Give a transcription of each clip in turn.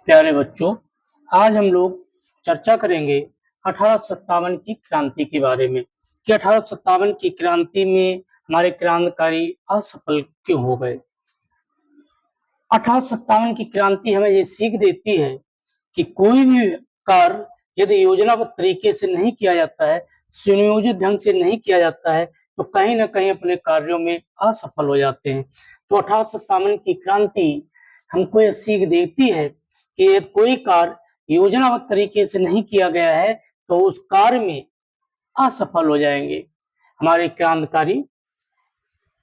प्यारे बच्चों, आज हम लोग चर्चा करेंगे 1857 की क्रांति के बारे में कि 1857 की क्रांति में हमारे क्रांतिकारी असफल क्यों हो गए। 1857 की क्रांति हमें ये सीख देती है कि कोई भी कार्य यदि योजनाबद्ध तरीके से नहीं किया जाता है, सुनियोजित ढंग से नहीं किया जाता है, तो कहीं ना कहीं अपने कार्यों में असफल हो जाते हैं। तो 1857 की क्रांति हमको यह सीख देती है कि यदि कोई कार्य योजनाबद्ध तरीके से नहीं किया गया है तो उस कार्य में असफल हो जाएंगे। हमारे क्रांतिकारी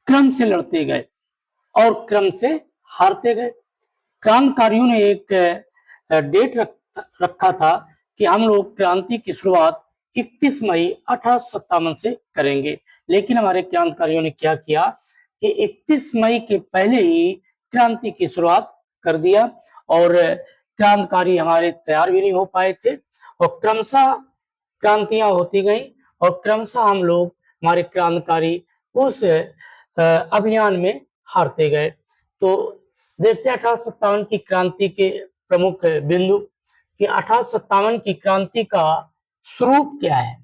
क्रम से लड़ते गए और क्रम से हारते गए। क्रांतिकारियों ने एक डेट रखा था कि हम लोग क्रांति की शुरुआत 31 मई 1857 से करेंगे, लेकिन हमारे क्रांतिकारियों ने क्या किया कि 31 मई के पहले ही क्रांति की शुरुआत कर दिया और क्रांतिकारी हमारे तैयार भी नहीं हो पाए थे और क्रमशः क्रांतियां होती गई और क्रमशः हम लोग हमारे क्रांतिकारी उस अभियान में हारते गए। तो देखते हैं 1857 की क्रांति के प्रमुख बिंदु कि 1857 की क्रांति का स्वरूप क्या है।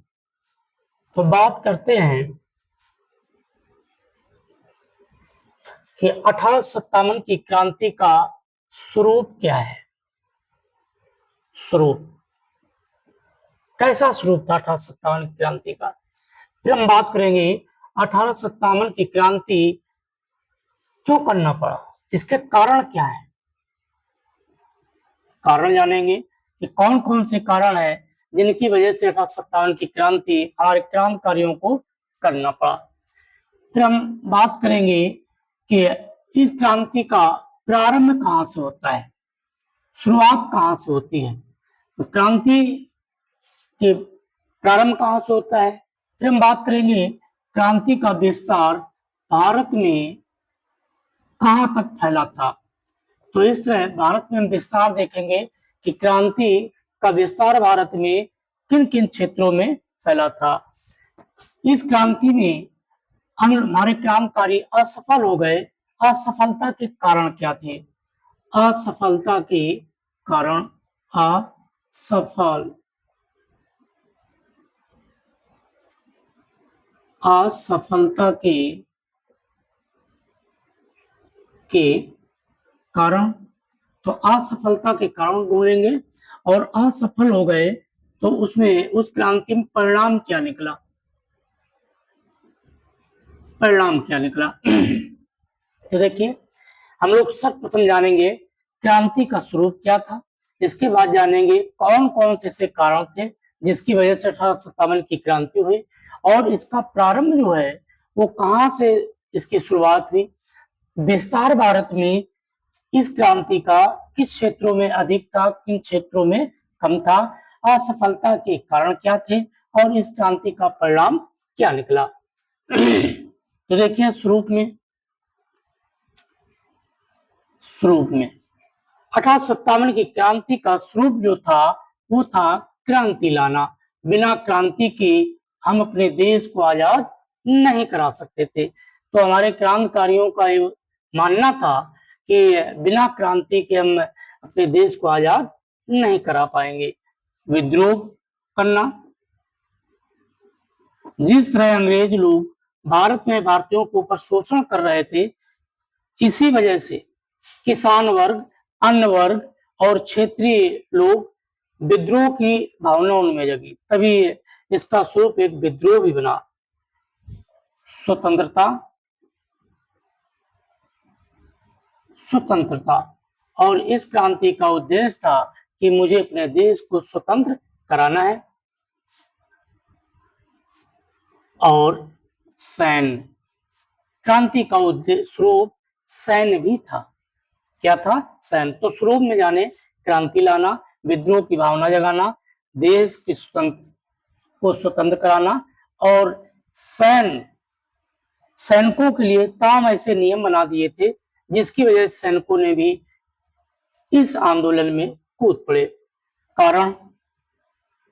तो बात करते हैं कि 1857 की क्रांति का स्वरूप क्या है। स्वरूप कैसा स्वरूप था 1857 की क्रांति का। फिर हम बात करेंगे 1857 की क्रांति क्यों करना पड़ा, इसके कारण क्या है। कारण जानेंगे कि कौन कौन से कारण है जिनकी वजह से 1857 की क्रांति हमारे क्रांतिकारियों को करना पड़ा। फिर हम बात करेंगे कि इस क्रांति का प्रारंभ कहाँ से होता है, शुरुआत कहाँ से होती है। तो क्रांति के प्रारंभ कहाँ से होता है। फिर हम बात करेंगे क्रांति का विस्तार भारत में कहाँ तक फैला था। तो इस तरह भारत में हम विस्तार देखेंगे कि क्रांति का विस्तार भारत में किन किन क्षेत्रों में फैला था। इस क्रांति में हमारे क्रांतिकारी असफल हो गए। असफलता के कारण क्या थे। असफलता के कारण असफलता के कारण। तो असफलता के कारण ढूंढेंगे और असफल हो गए तो उसमें उस क्रांति में परिणाम क्या निकला। परिणाम क्या निकला तो देखिए, हम लोग सर्वप्रथम जानेंगे क्रांति का स्वरूप क्या था। इसके बाद जानेंगे कौन कौन से कारण थे जिसकी वजह से 1857 की क्रांति हुई और इसका प्रारंभ जो है वो कहाँ से इसकी शुरुआत हुई। विस्तार भारत में इस क्रांति का किस क्षेत्रों में अधिक था, किन क्षेत्रों में कम था, असफलता के कारण क्या थे और इस क्रांति का परिणाम क्या निकला। तो देखिए स्वरूप में 1857 की क्रांति का स्वरूप जो था वो था क्रांति लाना। बिना क्रांति के हम अपने देश को आजाद नहीं करा सकते थे। तो हमारे क्रांतिकारियों का ये मानना था कि बिना क्रांति के हम अपने देश को आजाद नहीं करा पाएंगे। विद्रोह करना, जिस तरह अंग्रेज लोग भारत में भारतीयों के ऊपर शोषण कर रहे थे, इसी वजह से किसान वर्ग, अन्य वर्ग और क्षेत्रीय लोग विद्रोह की भावना उनमें जगी, तभी इसका स्वरूप एक विद्रोह भी बना। स्वतंत्रता और इस क्रांति का उद्देश्य था कि मुझे अपने देश को स्वतंत्र कराना है। और सैन्य, क्रांति का उद्देश्य स्वरूप सैन्य भी था। क्या था, सैन्य। तो स्वरूप में जाने क्रांति लाना, विद्रोह की भावना जगाना, देश की को स्वतंत्र कराना और सैनिकों के लिए तमाम ऐसे नियम बना दिए थे जिसकी वजह से सैनिकों ने भी इस आंदोलन में कूद पड़े। कारण,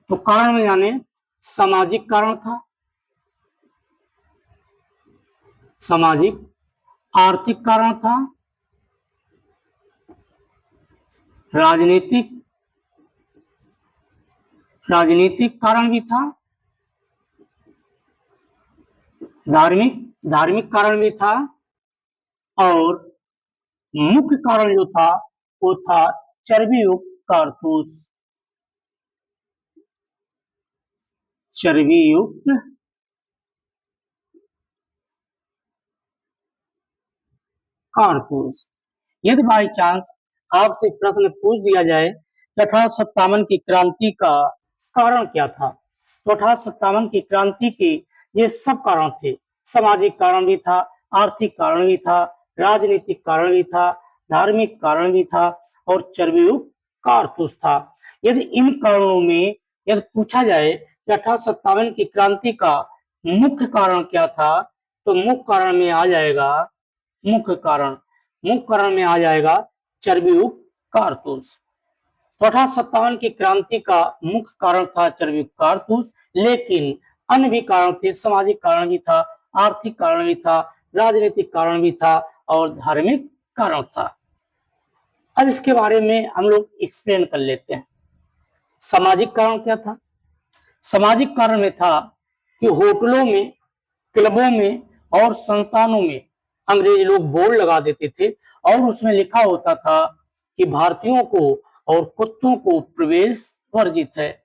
तो कारण में जाने सामाजिक कारण था, सामाजिक आर्थिक कारण था, राजनीतिक राजनीतिक कारण भी था, धार्मिक धार्मिक कारण भी था, और मुख्य कारण जो था वो था चर्बी युक्त कारतूस। चर्बी युक्त कारतूस। यदि बाई चांस आपसे प्रश्न पूछ दिया जाए कि 1857 की क्रांति का कारण क्या था, तो 1857 की क्रांति के ये सब कारण थे। सामाजिक कारण भी था, आर्थिक कारण भी था, राजनीतिक कारण भी था, धार्मिक कारण भी था, और चर्बीयुक्त कारतूस था। यदि इन कारणों में यदि पूछा जाए कि 1857 की क्रांति का मुख्य कारण क्या था, तो मुख्य कारण में आ जाएगा मुख्य कारण में आ जाएगा चर्बीयुक्त कारतूस। तो 1857 की क्रांति का मुख्य कारण था चर्बीयुक्त कारतूस, लेकिन अन्य भी कारण थे, सामाजिक कारण भी था, आर्थिक कारण भी था, राजनीतिक कारण भी था, और धार्मिक कारण था। अब इसके बारे में हम लोग एक्सप्लेन कर लेते हैं। सामाजिक कारण क्या था? सामाजिक कारण में था कि होटलों में, क्लबों में और संस्थानों में अंग्रेज लोग बोर्ड लगा देते थे, और उसमें लिखा होता था कि भारतीयों को और कुत्तों को प्रवेश वर्जित है।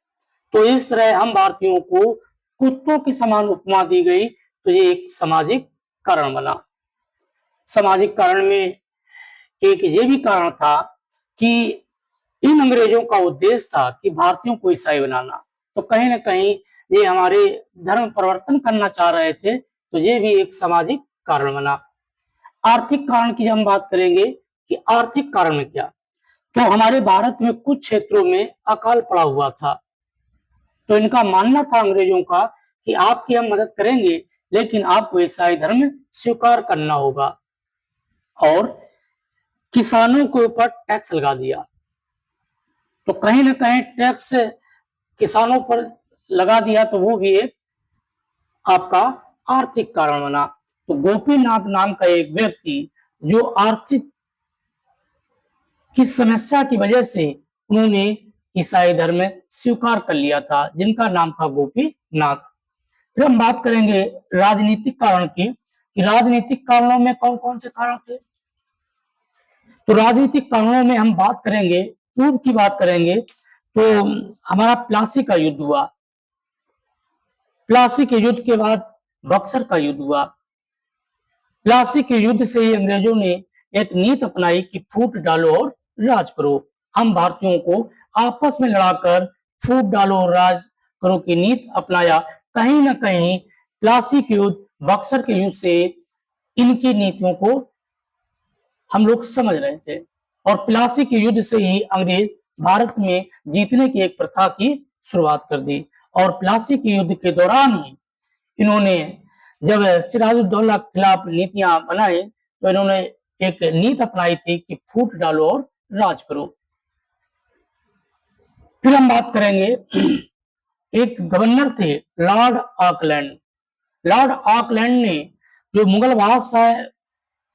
तो इस तरह हम भारतीयों को कुत्तों की समान उपमा दी गई, तो ये एक सामाजिक कारण बना। सामाजिक कारण में एक ये भी कारण था कि इन अंग्रेजों का उद्देश्य था कि भारतीयों को ईसाई बनाना, तो कहीं ना कहीं ये हमारे धर्म परिवर्तन करना चाह रहे थे, तो ये भी एक सामाजिक कारण बना। आर्थिक कारण की हम बात करेंगे कि आर्थिक कारण में क्या, तो हमारे भारत में कुछ क्षेत्रों में अकाल पड़ा हुआ था, तो इनका मानना था अंग्रेजों का कि आपकी हम मदद करेंगे, लेकिन आपको ईसाई धर्म स्वीकार करना होगा, और किसानों के ऊपर टैक्स लगा दिया। तो कहीं ना कहीं टैक्स किसानों पर लगा दिया, तो वो भी एक आपका आर्थिक कारण बना। तो गोपीनाथ नाम का एक व्यक्ति जो आर्थिक की समस्या की वजह से उन्होंने ईसाई धर्म स्वीकार कर लिया था, जिनका नाम था गोपीनाथ। फिर हम बात करेंगे राजनीतिक कारण की, कि राजनीतिक कारणों में कौन कौन से कारण थे। तो राजनीतिक कारणों में हम बात करेंगे, पूर्व की बात करेंगे, तो हमारा प्लासी का युद्ध हुआ। प्लासी के युद्ध के बाद बक्सर का युद्ध हुआ। प्लासी के युद्ध से ही अंग्रेजों ने एक नीति अपनाई कि फूट डालो और राज करो। हम भारतीयों को आपस में लड़ाकर फूट डालो और राज करो की नीति अपनाया। कहीं ना कहीं प्लासी के युद्ध, बक्सर के युद्ध से इनकी नीतियों को हम लोग समझ रहे थे, और प्लासी के युद्ध से ही अंग्रेज भारत में जीतने की एक प्रथा की शुरुआत कर दी। और प्लासी के युद्ध के दौरान ही इन्होंने, जब सिराजुद्दौला के खिलाफ नीतियां बनाई, तो इन्होंने एक नीति अपनाई थी कि फूट डालो और राज करो। फिर हम बात करेंगे, एक गवर्नर थे लॉर्ड ऑकलैंड। लॉर्ड ऑकलैंड ने, जो मुगल बादशाह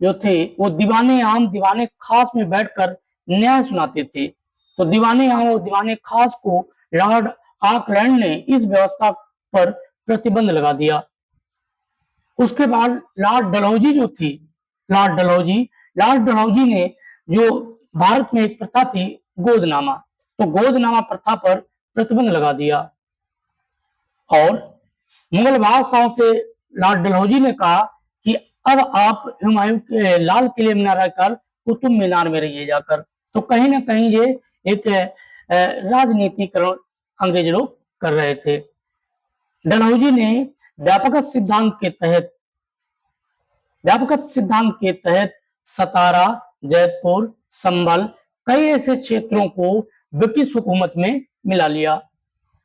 जो थे, वो दीवाने आम दीवाने खास में बैठकर न्याय सुनाते थे। तो दीवाने आम और दीवाने खास को लॉर्ड ऑकलैंड ने इस व्यवस्था पर प्रतिबंध लगा दिया। उसके बाद लॉर्ड डलहौजी जो थी, लॉर्ड डलहौजी ने, जो भारत में एक प्रथा थी गोदनामा, तो गोदनामा प्रथा पर प्रतिबंध लगा दिया। और मुगल बादशाहों से लॉर्ड डलहौजी ने कहा कि अब आप हुमायूं के लाल किले में न रहकर कुतुब मीनार में रहिए जाकर। तो कहीं ना कहीं ये एक राजनीतिकरण अंग्रेज लोग कर रहे थे। डलहौजी ने व्यापक सिद्धांत के तहत सतारा, जयपुर, संभल, कई ऐसे क्षेत्रों को ब्रिटिश हुकूमत में मिला लिया।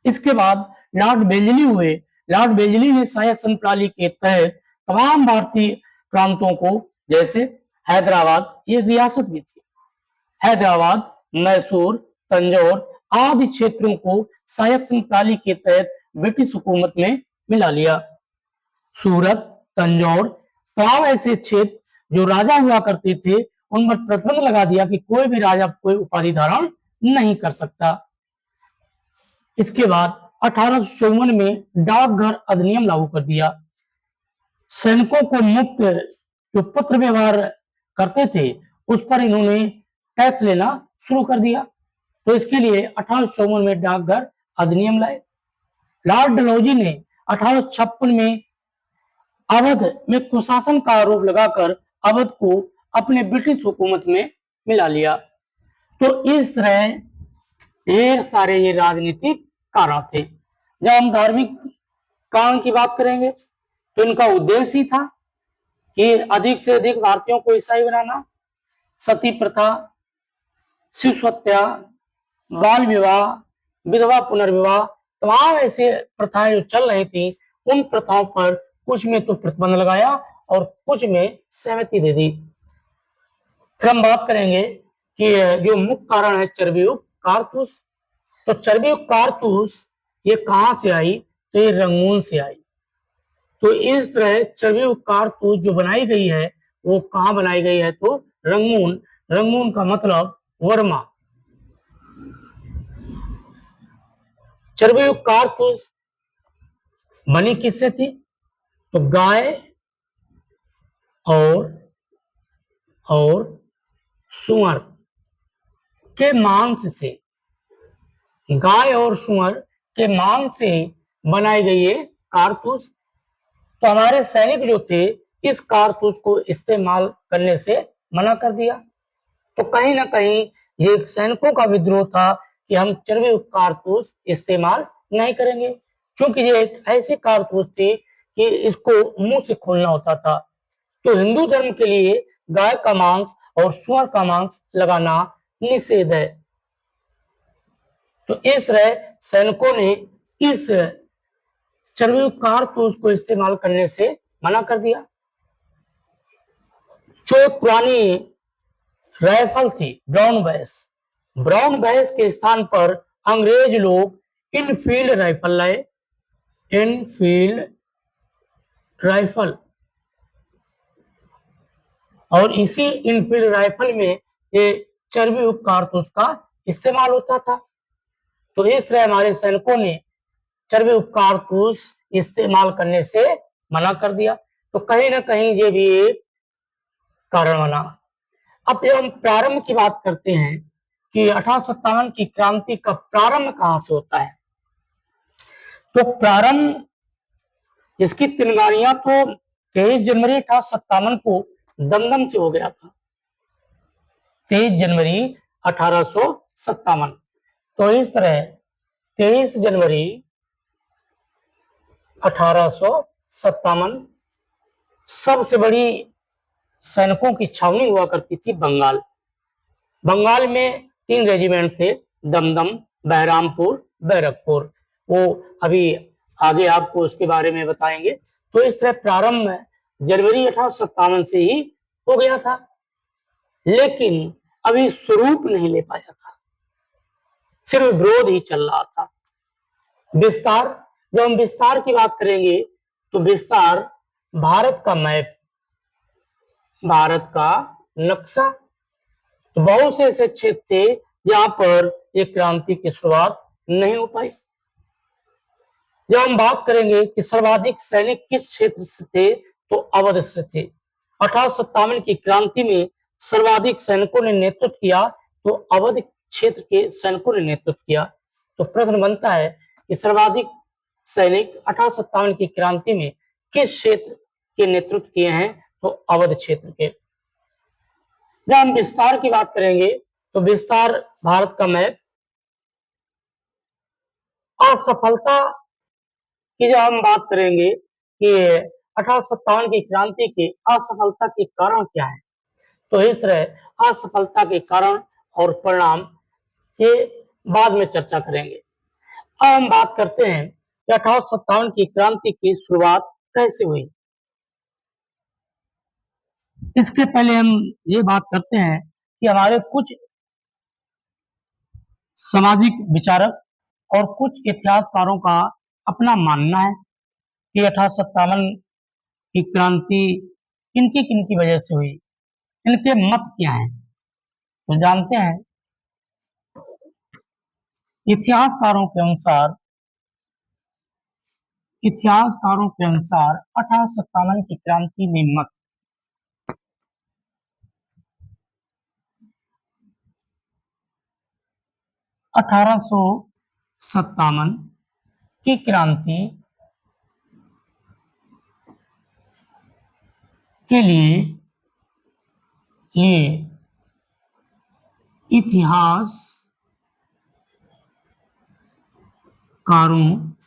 इसके बाद लॉर्ड बेंजली हुए। लॉर्ड बेंजली ने शासक संघ प्रणाली के तहत तमाम भारतीय प्रांतों को, जैसे हैदराबाद, ये रियासत भी थी, हैदराबाद, मैसूर, तंजौर आदि क्षेत्रों को शासक संघ प्रणाली के तहत ब्रिटिश हुकूमत में मिला लिया। सूरत, तंजौर, तमाम ऐसे क्षेत्र जो राजा हुआ करते थे, उन पर प्रतिबंध लगा दिया कि कोई भी राजा कोई उपाधि धारण नहीं कर सकता। इसके बाद 1854 में डाकघर अधिनियम लागू कर दिया। सैनिकों को मुफ्त जो पत्र व्यवहार करते थे उस पर इन्होंने टैक्स लेना शुरू कर दिया। तो इसके लिए 1854 में डाकघर अधिनियम लाए। लॉर्ड डलहौजी ने 1856 में अवध में कुशासन का आरोप लगाकर अवध को अपने ब्रिटिश हुकूमत में मिला लिया। तो इस तरह ढेर सारे ये राजनीतिक कारण थे। जब हम धार्मिक कारण की बात करेंगे तो इनका उद्देश्य ही था कि अधिक से अधिक भारतीयों को ईसाई बनाना, सती प्रथा, शिशु हत्या, बाल विवाह, विधवा पुनर्विवाह, तमाम ऐसे प्रथाएं जो चल रही थी उन प्रथाओं पर कुछ में तो प्रतिबंध लगाया और कुछ में सहमति दे दी। फिर हम बात करेंगे कि जो मुख्य कारण है चर्बीयुक्त कारतूस। तो चर्बीयुक्त कारतूस ये कहां से आई? तो ये रंगून से आई। तो इस तरह चर्बीयुक्त कारतूस जो बनाई गई है वो कहां बनाई गई है? तो रंगून। रंगून का मतलब वर्मा। चर्बीयुक्त कारतूस बनी किससे थी? तो गाय और सुअर के मांस से, गाय और सुअर के मांस से बनाई गई ये कारतूस। तो हमारे सैनिक जो थे इस कारतूस को इस्तेमाल करने से मना कर दिया। तो कहीं ना कहीं ये सैनिकों का विद्रोह था कि हम चर्बीयुक्त कारतूस इस्तेमाल नहीं करेंगे, क्योंकि ये एक ऐसी कारतूस थी कि इसको मुंह से खोलना होता था। तो हिंदू धर्म के लिए गाय का मांस और सुअर का मांस लगाना निषेध है। तो इस तरह सैनिकों ने इस चर्बीयुक्त कारतूस को इस्तेमाल करने से मना कर दिया। जो एक पुरानी राइफल थी ब्राउन बैस के स्थान पर अंग्रेज लोग इनफील्ड राइफल लाए। इनफील्ड राइफल, और इसी इनफील्ड राइफल में ये चर्बीयुक्त कारतूस का इस्तेमाल होता था। तो इस तरह हमारे सैनिकों ने चर्बीयुक्त कारतूस इस्तेमाल करने से मना कर दिया। तो कहीं ना कहीं ये भी एक कारण बना। अब जब हम प्रारंभ की बात करते हैं कि 1857 की क्रांति का प्रारंभ कहां से होता है, तो प्रारंभ इसकी तिनगानियां तो 23 जनवरी 1857 को दमदम से हो गया था। 23 जनवरी 1857। तो इस तरह 23 जनवरी 1857 सबसे बड़ी सैनिकों की छावनी हुआ करती थी बंगाल। बंगाल में 3 रेजिमेंट थे, दमदम, बहरामपुर, बैरकपुर। वो अभी आगे आपको उसके बारे में बताएंगे। तो इस तरह प्रारंभ जनवरी 1857 से ही हो गया था, लेकिन अभी स्वरूप नहीं ले पाया था, सिर्फ विरोध ही चल रहा था। विस्तार, जब हम विस्तार की बात करेंगे तो विस्तार भारत का मैप, भारत का नक्शा। तो बहुत से ऐसे क्षेत्र थे जहां पर एक क्रांति की शुरुआत नहीं हो पाई। जब हम बात करेंगे कि सर्वाधिक सैनिक किस क्षेत्र से थे, तो अवध से थे। 1857 की क्रांति में सर्वाधिक सैनिकों ने नेतृत्व किया, तो अवध क्षेत्र के सैनिकों ने नेतृत्व किया। तो प्रश्न बनता है कि सर्वाधिक सैनिक 1857 की क्रांति में किस क्षेत्र के नेतृत्व किए हैं, तो अवध क्षेत्र के। जब हम विस्तार की बात करेंगे तो विस्तार भारत का मैप। असफलता की जब हम बात करेंगे कि 1857 की क्रांति की असफलता के कारण क्या है, तो इस तरह असफलता के कारण और परिणाम के बाद में चर्चा करेंगे। अब हम बात करते हैं कि 1857 की क्रांति की शुरुआत कैसे हुई। इसके पहले हम ये बात करते हैं कि हमारे कुछ सामाजिक विचारक और कुछ इतिहासकारों का अपना मानना है कि 1857 की क्रांति किनकी किनकी वजह से हुई। इनके मत क्या हैं तो जानते हैं। इतिहासकारों के अनुसार 1857 की क्रांति में मत 1857 की क्रांति के लिए इतिहासकारों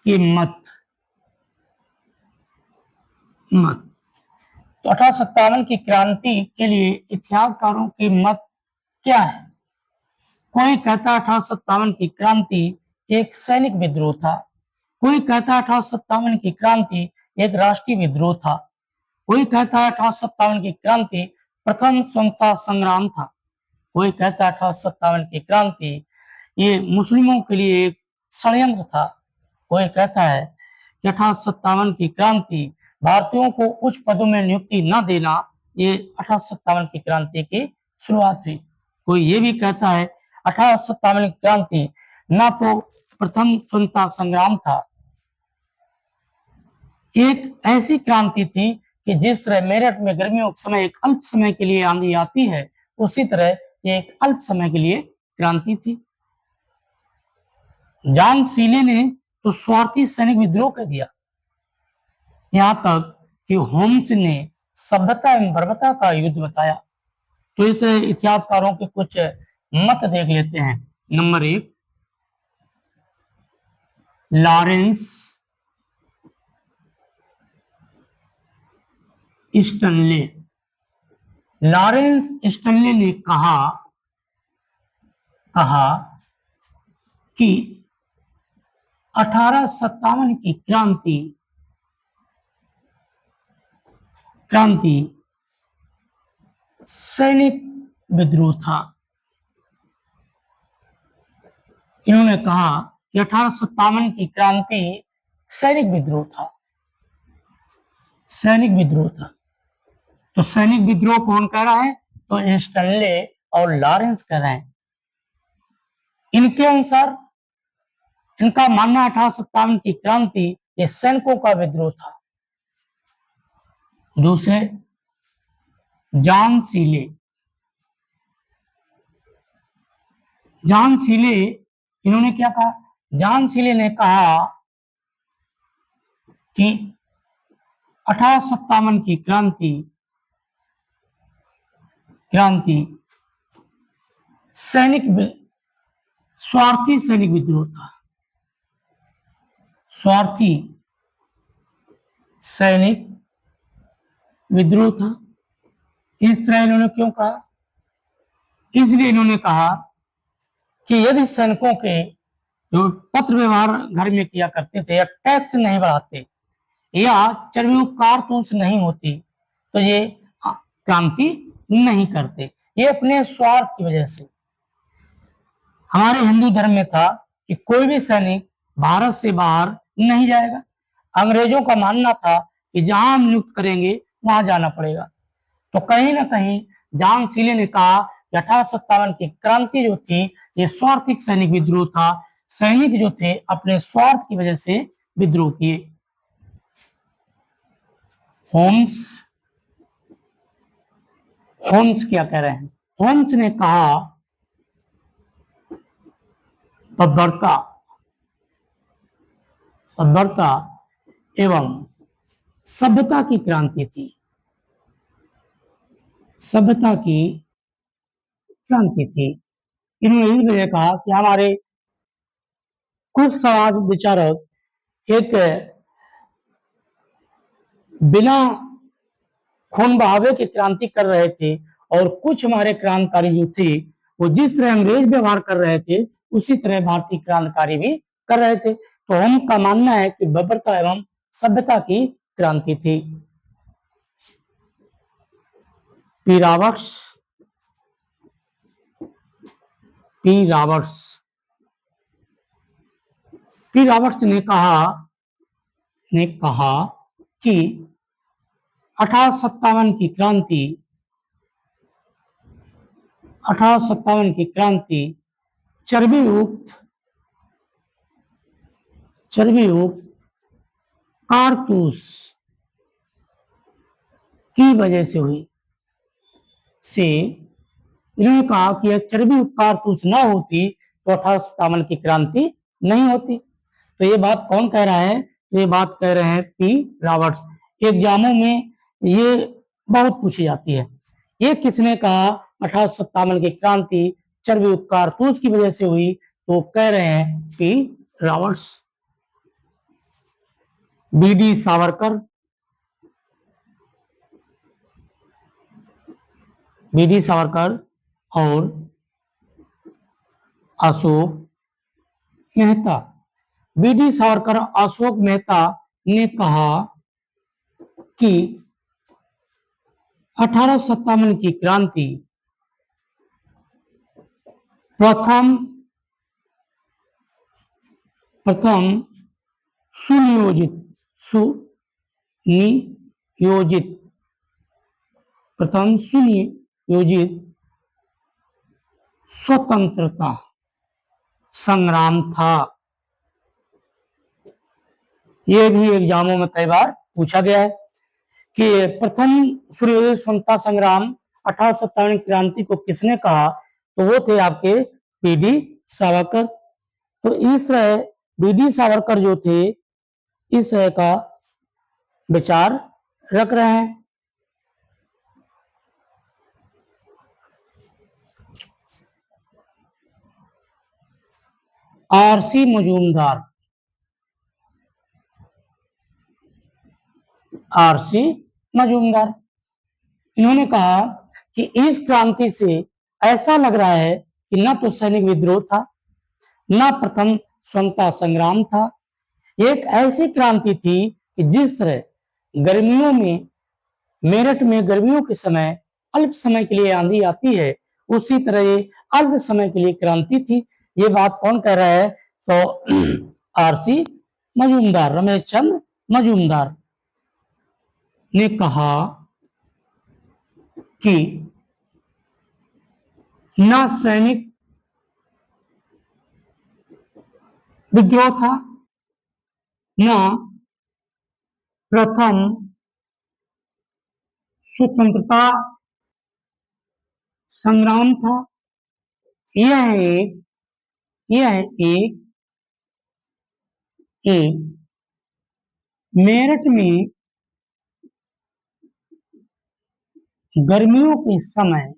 के मत तो 1857 की क्रांति के लिए इतिहासकारों के मत क्या है। कोई कहता है 1857 की क्रांति एक सैनिक विद्रोह था, कोई कहता है 1857 की क्रांति एक राष्ट्रीय विद्रोह था, कोई कहता है 1857 की क्रांति प्रथम स्वतंत्रता संग्राम था, कोई कहता है 1857 की क्रांति ये मुस्लिमों के लिए एक षड्यंत्र था, कोई कहता है कि 1857 की क्रांति भारतीयों को उच्च पदों में नियुक्ति न देना ये 1857 की क्रांति की शुरुआत हुई। कोई ये भी कहता है 1857 की क्रांति न तो प्रथम स्वतंत्रता संग्राम था, एक ऐसी क्रांति थी कि जिस तरह मेरठ में गर्मियों के समय एक अल्प समय के लिए आंधी आती है, उसी तरह ये एक अल्प समय के लिए क्रांति थी। जॉन सीले ने तो स्वार्थी सैनिक विद्रोह कर दिया, यहां तक कि होम्स ने सभ्यता एवं बर्बरता का युद्ध बताया। तो इस इतिहासकारों के कुछ मत देख लेते हैं। Number 1, Lawrence Stanley. Lawrence Stanley ने कहा कि 1857 की क्रांति सैनिक विद्रोह था। इन्होंने कहा कि 1857 की क्रांति सैनिक विद्रोह था, सैनिक विद्रोह था। तो सैनिक विद्रोह कौन कह रहा है तो स्टनले और लॉरेंस कह रहे हैं। इनके अनुसार इनका मानना 1857 की क्रांति ये सैनिकों का विद्रोह था। दूसरे जॉन सीले इन्होंने क्या कहा। जॉन सीले ने कहा कि 1857 की क्रांति स्वार्थी सैनिक विद्रोह था, स्वार्थी सैनिक विद्रोह था। इस तरह इन्होंने क्यों कहा, इसलिए इन्होंने कहा कि यदि सैनिकों के जो पत्र व्यवहार घर में किया करते थे या टैक्स नहीं बढ़ाते या चर्बियों कारतूस नहीं होती तो ये क्रांति नहीं करते। ये अपने स्वार्थ की वजह से। हमारे हिंदू धर्म में था कि कोई भी सैनिक भारत से बाहर नहीं जाएगा। अंग्रेजों का मानना था कि जहां हम नियुक्त करेंगे वहां जाना पड़ेगा। तो कहीं ना कहीं जॉन सीले ने कहा कि 1857 की क्रांति जो थी ये स्वार्थिक सैनिक विद्रोह था। सैनिक जो थे अपने स्वार्थ की वजह से विद्रोह किए। होम्स क्या कह रहे हैं। होम्स ने कहा बर्बरता एवं सभ्यता की क्रांति थी, सभ्यता की क्रांति थी। इन्होंने इस वजह कहा कि हमारे कुछ समाज विचारक एक बिना खून बहावे की क्रांति कर रहे थे और कुछ हमारे क्रांतिकारी जो थे वो जिस तरह अंग्रेज व्यवहार कर रहे थे उसी तरह भारतीय क्रांतिकारी भी कर रहे थे। तो होम्स का मानना है कि बर्बरता एवं सभ्यता की क्रांति थी। पी रॉबर्ट्स ने कहा कि 1857 की क्रांति 1857 की क्रांति चर्बी युक्त कारतूस की वजह से हुई। से इन्होंने कहा कि एक चर्बी युक्त कारतूस ना होती तो 1857 की क्रांति नहीं होती। तो ये बात कौन कह रहा है? तो ये बात कह रहे हैं पी रॉबर्ट्स। एग्जामों में ये बहुत पूछी जाती है। ये किसने कहा 1857 की क्रांति चर्बी युक्त कारतूस की वजह से हुई? तो कह रहे हैं P Roberts. BD Savarkar, BD Savarkar और अशोक मेहता। बीडी सावरकर और अशोक मेहता ने कहा कि 1857 की क्रांति प्रथम सुनियोजित स्वतंत्रता संग्राम था। यह भी एग्जामों में कई बार पूछा गया है कि प्रथम सुनियोजित स्वतंत्रता संग्राम 1857 क्रांति को किसने कहा? तो वो थे आपके बीडी सावरकर। तो इस तरह बीडी सावरकर जो थे इस तरह का विचार रख रहे हैं। आरसी मजूमदार, आरसी मजूमदार, इन्होंने कहा कि इस क्रांति से ऐसा लग रहा है कि न तो सैनिक विद्रोह था, न प्रथम स्वतंत्रता संग्राम था। एक ऐसी क्रांति थी कि जिस तरह गर्मियों में मेरठ में गर्मियों के समय अल्प समय के लिए आंधी आती है, उसी तरह ये अल्प समय के लिए क्रांति थी। ये बात कौन कह रहा है? तो आरसी मजूमदार, रमेश चंद्र मजूमदार ने कहा कि न सैनिक विद्रोह था, न प्रथम स्वतंत्रता संग्राम था। यह एक मेरठ में गर्मियों के समय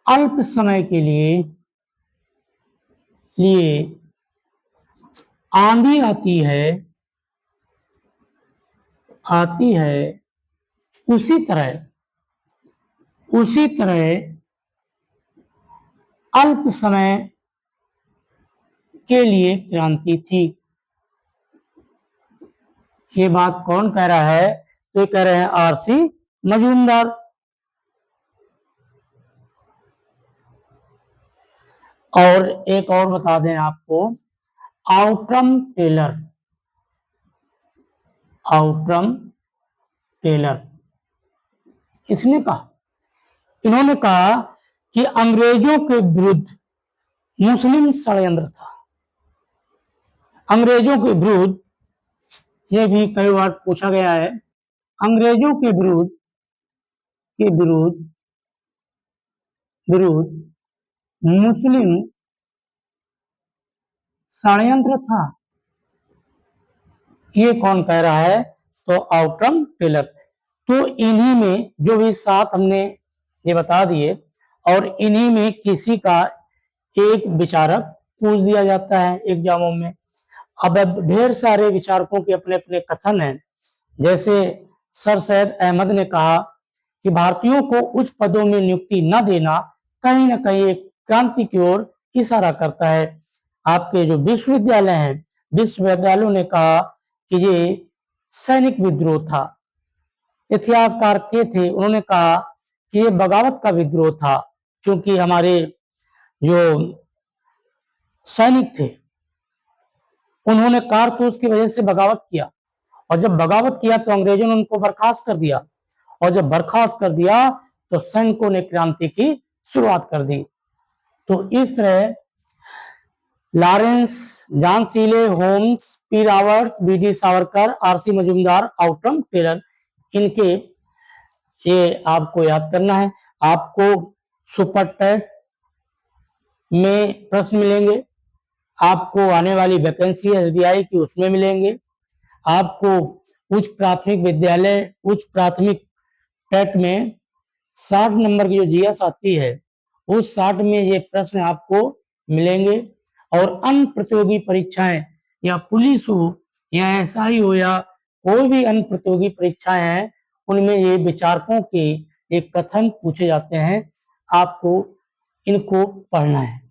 अल्प समय के लिए आंधी आती है, उसी तरह अल्प समय के लिए क्रांति थी। ये बात कौन कह रहा है? तो कह रहे हैं आरसी मजूमदार। और एक और बता दें आपको, आउट्रम टेलर इसने कहा, इन्होंने कहा कि अंग्रेजों के विरुद्ध मुस्लिम षड्यंत्र था। अंग्रेजों के विरुद्ध, यह भी कई बार पूछा गया है, अंग्रेजों के विरुद्ध मुस्लिम षड्यंत्र था। ये कौन कह रहा है? तो आउट्रम टेलर। तो इन्हीं में जो भी 7 हमने ये बता दिए, और इन्हीं में किसी का एक विचारक पूछ दिया जाता है एग्जामों में। अब ढेर सारे विचारकों के अपने अपने कथन हैं। जैसे सर सैयद अहमद ने कहा कि भारतीयों को उच्च पदों में नियुक्ति न देना कहीं ना कहीं एक क्रांति की ओर इशारा करता है। आपके जो विश्वविद्यालय हैं, विश्वविद्यालयों ने कहा कि ये सैनिक विद्रोह था। इतिहासकार के थे, उन्होंने कहा कि ये बगावत का विद्रोह था, क्योंकि हमारे जो सैनिक थे उन्होंने कारतूस की वजह से बगावत किया, और जब बगावत किया तो अंग्रेजों ने उनको बर्खास्त कर दिया, और जब बर्खास्त कर दिया तो सैनिकों ने क्रांति की शुरुआत कर दी। तो इस तरह Lawrence, John Seeley, Holmes, P Roberts, B D. Savarkar, R C. Majumdar, Outram Taylor, इनके ये आपको याद करना है। आपको सुपर टेट में प्रश्न मिलेंगे, आपको आने वाली वैकेंसी एसबीआई की उसमें मिलेंगे, आपको उच्च प्राथमिक विद्यालय, उच्च प्राथमिक टेट में 60 नंबर की जो जीएस आती है, उस 60 में ये प्रश्न आपको मिलेंगे। और अन्य प्रतियोगी परीक्षाएं या पुलिस हो या एसआई हो या कोई भी अन्य प्रतियोगी परीक्षाएं हैं, उनमें ये विचारकों के एक कथन पूछे जाते हैं, आपको इनको पढ़ना है।